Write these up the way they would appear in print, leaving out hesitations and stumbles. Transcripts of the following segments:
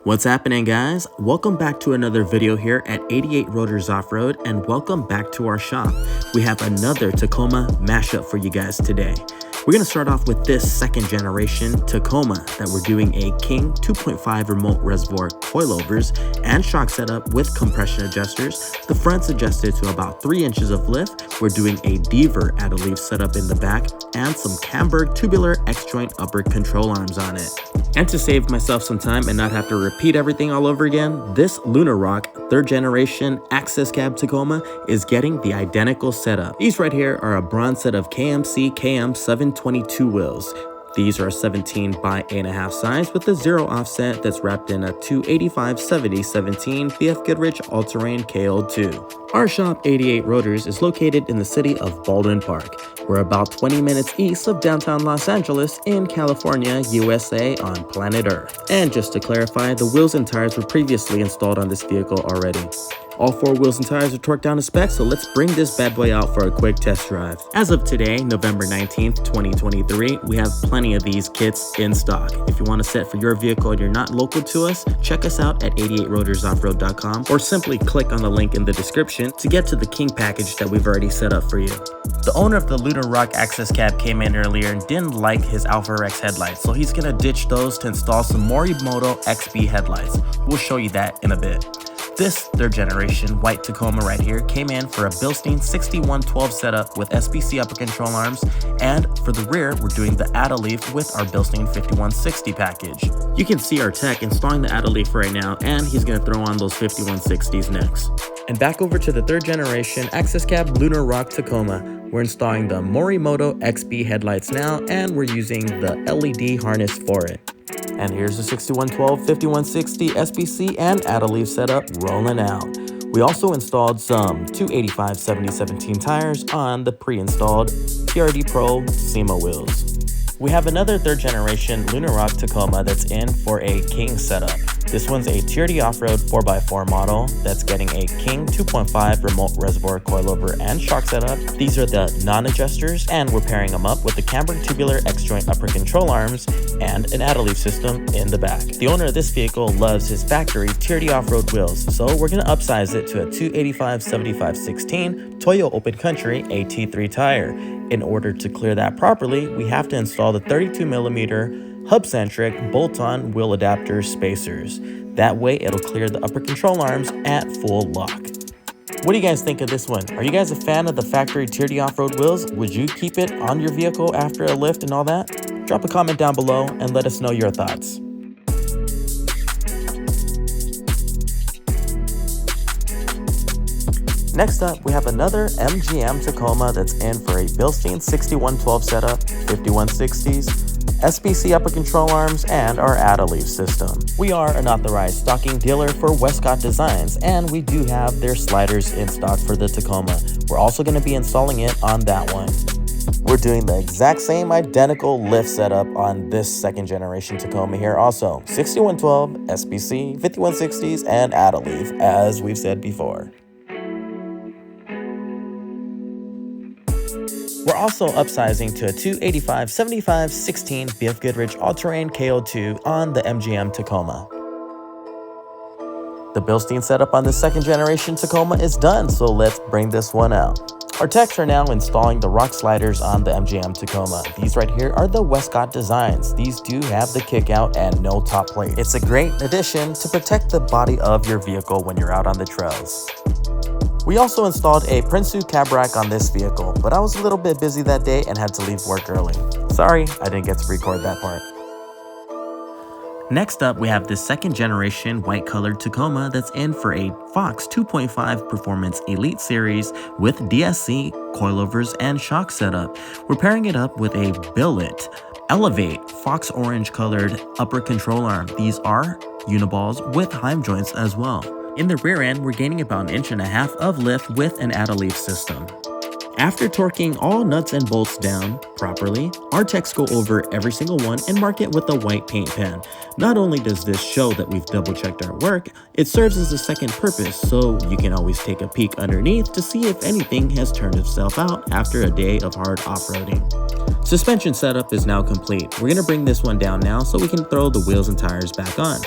What's happening, guys? Welcome back to another video here at 88 Rotors Off-Road, and welcome back to our shop. We have another Tacoma mashup for you guys today. We're going to start off with this second generation Tacoma that we're doing a King 2.5 remote reservoir coilovers and shock setup with compression adjusters. The front's adjusted to about 3 inches of lift. We're doing a Deaver add-a-leaf setup in the back and some Camburg tubular X-joint upper control arms on it. And to save myself some time and not have to repeat everything all over again, this Lunar Rock 3rd generation access cab Tacoma is getting the identical setup. These right here are a bronze set of KMC KM722 wheels. These are 17 by 8.5 size with a 0 offset that's wrapped in a 285/70/17 BF Goodrich all-terrain KO2. Our shop, 88 Rotors, is located in the city of Baldwin Park. We're about 20 minutes east of downtown Los Angeles in California, USA on planet Earth. And just to clarify, the wheels and tires were previously installed on this vehicle already. All 4 wheels and tires are torqued down to spec, so let's bring this bad boy out for a quick test drive. As of today, November 19th, 2023, we have plenty of these kits in stock. If you want a set for your vehicle and you're not local to us, check us out at 88rotorsoffroad.com or simply click on the link in the description to get to the King package that we've already set up for you. The owner of the Lunar Rock access cab came in earlier and didn't like his Alpha Rex headlights, so he's gonna ditch those to install some Morimoto XB headlights. We'll show you that in a bit. This 3rd generation white Tacoma right here came in for a Bilstein 6112 setup with SBC upper control arms, and for the rear we're doing the add-a-leaf with our Bilstein 5160 package. You can see our tech installing the add-a-leaf right now, and he's going to throw on those 5160s next. And back over to the 3rd generation access cab Lunar Rock Tacoma. We're installing the Morimoto XB headlights now, and we're using the LED harness for it. And here's the 6112, 5160 SBC and add-a-leaf setup rolling out. We also installed some 285/70/17 tires on the pre-installed TRD Pro SEMA wheels. We have another 3rd generation Lunar Rock Tacoma that's in for a King setup. This one's a TRD Off-Road 4x4 model that's getting a King 2.5 remote reservoir coilover and shock setup. These are the non-adjusters, and we're pairing them up with the Camburg tubular X-joint upper control arms and an add-a-leaf system in the back. The owner of this vehicle loves his factory TRD Off-Road wheels, so we're going to upsize it to a 285/75/16 Toyo Open Country AT3 tire. In order to clear that properly, we have to install the 32mm hub-centric bolt-on wheel adapter spacers. That way it'll clear the upper control arms at full lock. What do you guys think of this one? Are you guys a fan of the factory TRD Off-Road wheels? Would you keep it on your vehicle after a lift and all that? Drop a comment down below and let us know your thoughts. Next up, we have another MGM Tacoma that's in for a Bilstein 6112 setup, 5160s, SBC upper control arms, and our add-a-leaf system. We are an authorized stocking dealer for Westcott Designs, and we do have their sliders in stock for the Tacoma. We're also going to be installing it on that one. We're doing the exact same identical lift setup on this 2nd generation Tacoma here also. 6112, SBC, 5160s, and add-a-leaf, as we've said before. We're also upsizing to a 285/75/16 BF Goodrich all-terrain KO2 on the MGM Tacoma. The Bilstein setup on the 2nd generation Tacoma is done, so let's bring this one out. Our techs are now installing the rock sliders on the MGM Tacoma. These right here are the Westcott Designs. These do have the kick out and no top plate. It's a great addition to protect the body of your vehicle when you're out on the trails. We also installed a Prinsu cab rack on this vehicle, but I was a little bit busy that day and had to leave work early. Sorry, I didn't get to record that part. Next up, we have this 2nd generation white colored Tacoma that's in for a Fox 2.5 Performance Elite Series with DSC, coilovers, and shock setup. We're pairing it up with a Billet Elevate Fox orange colored upper control arm. These are uniballs with heim joints as well. In the rear end, we're gaining about 1.5 inches of lift with an add-a-leaf system. After torquing all nuts and bolts down properly, our techs go over every single one and mark it with a white paint pen. Not only does this show that we've double-checked our work, it serves as a second purpose, so you can always take a peek underneath to see if anything has turned itself out after a day of hard off-roading. Suspension setup is now complete. We're going to bring this one down now so we can throw the wheels and tires back on.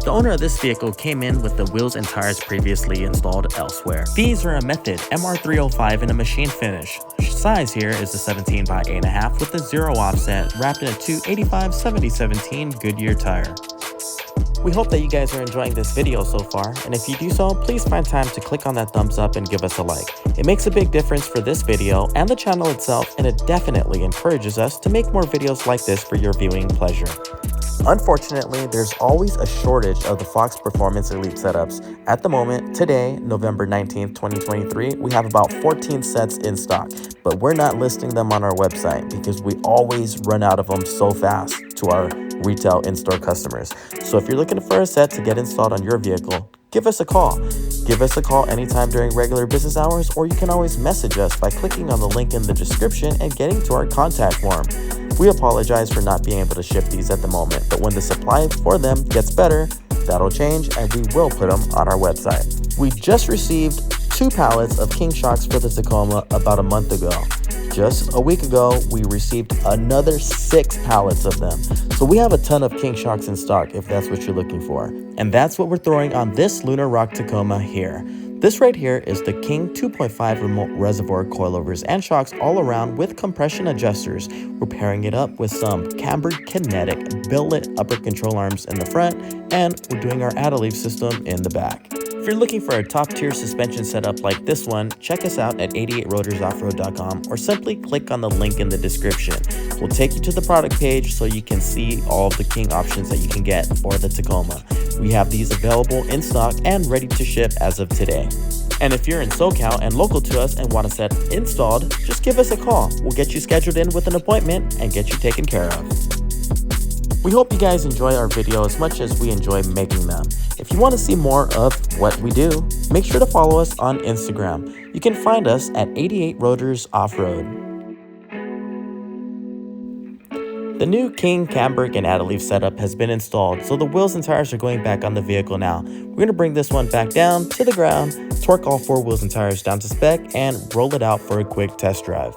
The owner of this vehicle came in with the wheels and tires previously installed elsewhere. These are a Method MR305 in a machine finish. Size here is a 17 by 8.5 with a 0 offset wrapped in a 285/70/17 Goodyear tire. We hope that you guys are enjoying this video so far, and if you do so, please find time to click on that thumbs up and give us a like. It makes a big difference for this video and the channel itself, and it definitely encourages us to make more videos like this for your viewing pleasure. Unfortunately, there's always a shortage of the Fox Performance Elite setups. At the moment, today, November 19th, 2023, we have about 14 sets in stock, but we're not listing them on our website because we always run out of them so fast to our retail in-store customers. So if you're looking for a set to get installed on your vehicle, give us a call. Give us a call anytime during regular business hours, or you can always message us by clicking on the link in the description and getting to our contact form. We apologize for not being able to ship these at the moment, but when the supply for them gets better, that'll change and we will put them on our website. We just received 2 pallets of King Shocks for the Tacoma about a month ago. Just a week ago, we received another 6 pallets of them. So we have a ton of King Shocks in stock if that's what you're looking for. And that's what we're throwing on this Lunar Rock Tacoma here. This right here is the King 2.5 remote reservoir coilovers and shocks all around with compression adjusters. We're pairing it up with some Camburg Kinetik billet upper control arms in the front, and we're doing our add-a-leaf system in the back. If you're looking for a top-tier suspension setup like this one, check us out at 88rotorsoffroad.com or simply click on the link in the description. We'll take you to the product page so you can see all of the King options that you can get for the Tacoma. We have these available in stock and ready to ship as of today. And if you're in SoCal and local to us and want a set installed, just give us a call. We'll get you scheduled in with an appointment and get you taken care of. We hope you guys enjoy our video as much as we enjoy making them. If you want to see more of what we do, make sure to follow us on Instagram. You can find us at 88 Rotors Off-Road. The new King Camburg and add-a-leaf setup has been installed, so the wheels and tires are going back on the vehicle now. We're going to bring this one back down to the ground, torque all 4 wheels and tires down to spec, and roll it out for a quick test drive.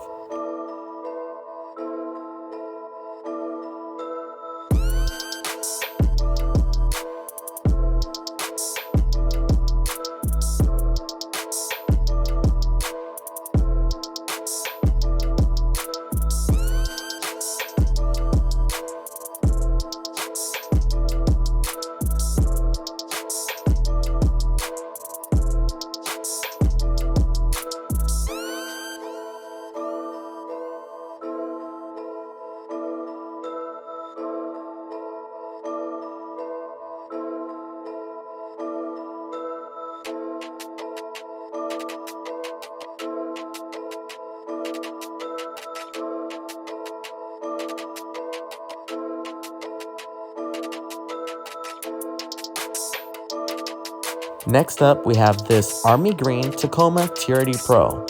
Next up, we have this Army Green Tacoma TRD Pro.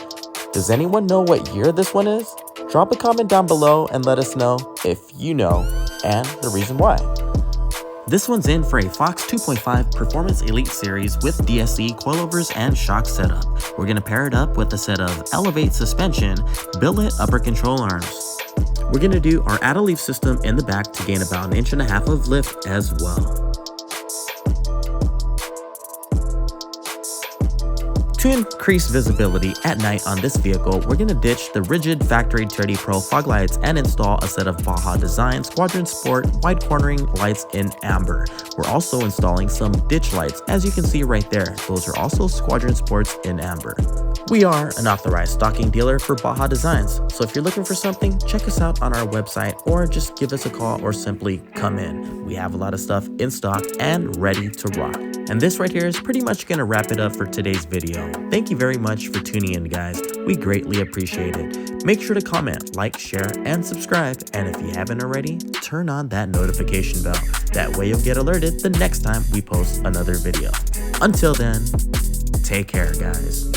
Does anyone know what year this one is? Drop a comment down below and let us know if you know and the reason why. This one's in for a Fox 2.5 Performance Elite Series with DSC coilovers and shock setup. We're going to pair it up with a set of Elevate suspension, billet upper control arms. We're going to do our add-a-leaf system in the back to gain about 1.5 inches of lift as well. To increase visibility at night on this vehicle, we're going to ditch the rigid factory TRD Pro fog lights and install a set of Baja Design Squadron Sport wide cornering lights in amber. We're also installing some ditch lights, as you can see right there. Those are also Squadron Sports in amber. We are an authorized stocking dealer for Baja Designs, so if you're looking for something, check us out on our website or just give us a call or simply come in. We have a lot of stuff in stock and ready to rock. And this right here is pretty much going to wrap it up for today's video. Thank you very much for tuning in, guys. We greatly appreciate it. Make sure to comment, like, share, and subscribe. And if you haven't already, turn on that notification bell. That way you'll get alerted the next time we post another video. Until then, take care, guys.